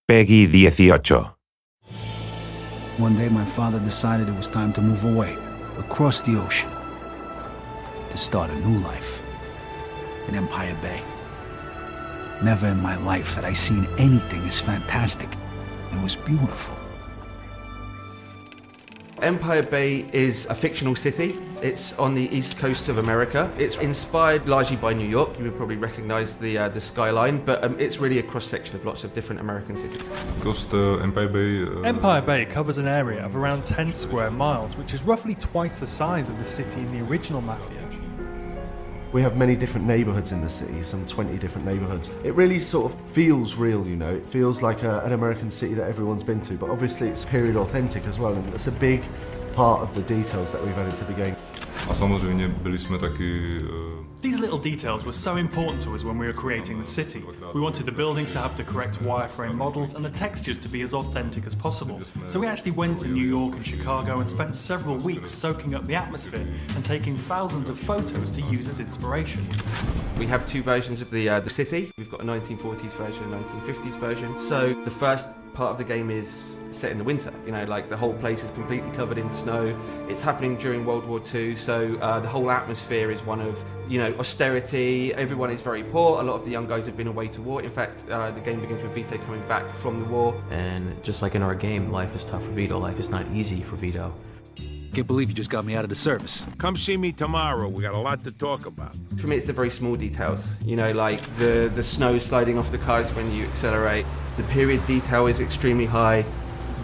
Peggy 18. One day my father decided it was time to move away, across the ocean, to start a new life in Empire Bay. Never in my life had I seen anything as fantastic. It was beautiful. Empire Bay is a fictional city. It's on the east coast of America. It's inspired largely by New York. You would probably recognize the skyline, but it's really a cross-section of lots of different American cities. Empire Bay... Empire Bay covers an area of around 10 square miles, which is roughly twice the size of the city in the original Mafia. We have many different neighbourhoods in the city, some 20 different neighbourhoods. It really sort of feels real, you know. It feels like an American city that everyone's been to, but obviously it's period authentic as well, and that's a big part of the details that we've added to the game. A samozřejmě byli jsme taky... These little details were so important to us when we were creating the city. We wanted the buildings to have the correct wireframe models and the textures to be as authentic as possible. So we actually went to New York and Chicago and spent several weeks soaking up the atmosphere and taking thousands of photos to use as inspiration. We have two versions of the city. We've got a 1940s version and a 1950s version. So the first part of the game is set in the winter, you know, like the whole place is completely covered in snow. It's happening during World War II, so the whole atmosphere is one of, you know, austerity. Everyone is very poor. A lot of the young guys have been away to war. In fact, the game begins with Vito coming back from the war. And just like in our game, life is tough for Vito. Life is not easy for Vito. Can't believe you just got me out of the service. Come see me tomorrow. We got a lot to talk about. For me, it's the very small details. You know, like the snow sliding off the cars when you accelerate. The period detail is extremely high.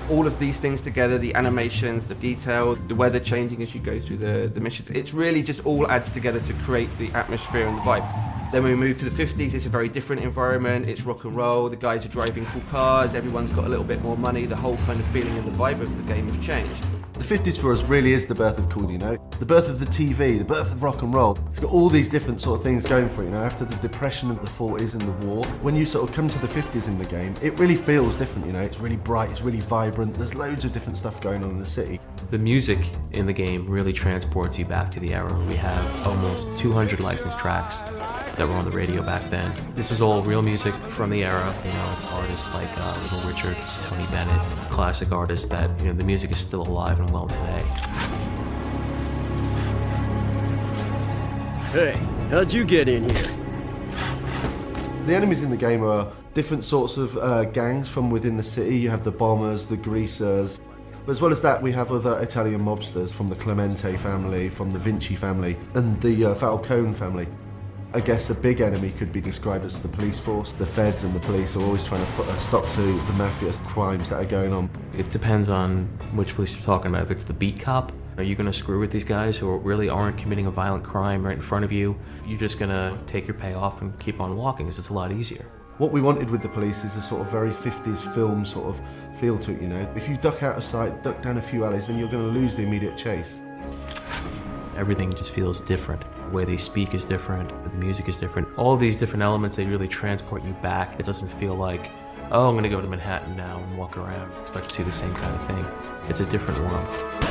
All of these things together, the animations, the detail, the weather changing as you go through the missions, it's really just all adds together to create the atmosphere and the vibe. Then when we move to the 50s, it's a very different environment. It's rock and roll, the guys are driving cool cars, everyone's got a little bit more money, the whole kind of feeling and the vibe of the game have changed. The 50s for us really is the birth of cool, you know? The birth of the TV, the birth of rock and roll. It's got all these different sort of things going for it, you know? After the depression of the 40s and the war, when you sort of come to the 50s in the game, it really feels different, you know? It's really bright, it's really vibrant, there's loads of different stuff going on in the city. The music in the game really transports you back to the era. We have almost 200 licensed tracks that were on the radio back then. This is all real music from the era. You know, it's artists like Little Richard, Tony Bennett, classic artists that, you know, the music is still alive and well today. Hey, how'd you get in here? The enemies in the game are different sorts of gangs from within the city. You have the bombers, the greasers. But as well as that, we have other Italian mobsters from the Clemente family, from the Vinci family, and the Falcone family. I guess a big enemy could be described as the police force. The feds and the police are always trying to put a stop to the mafia crimes that are going on. It depends on which police you're talking about. If it's the beat cop, are you going to screw with these guys who really aren't committing a violent crime right in front of you? You're just going to take your payoff and keep on walking because it's a lot easier. What we wanted with the police is a sort of very 50s film sort of feel to it, you know. If you duck out of sight, duck down a few alleys, then you're going to lose the immediate chase. Everything just feels different. The way they speak is different, the music is different. All these different elements, they really transport you back. It doesn't feel like, oh, I'm going to go to Manhattan now and walk around. Expect to see the same kind of thing. It's a different world.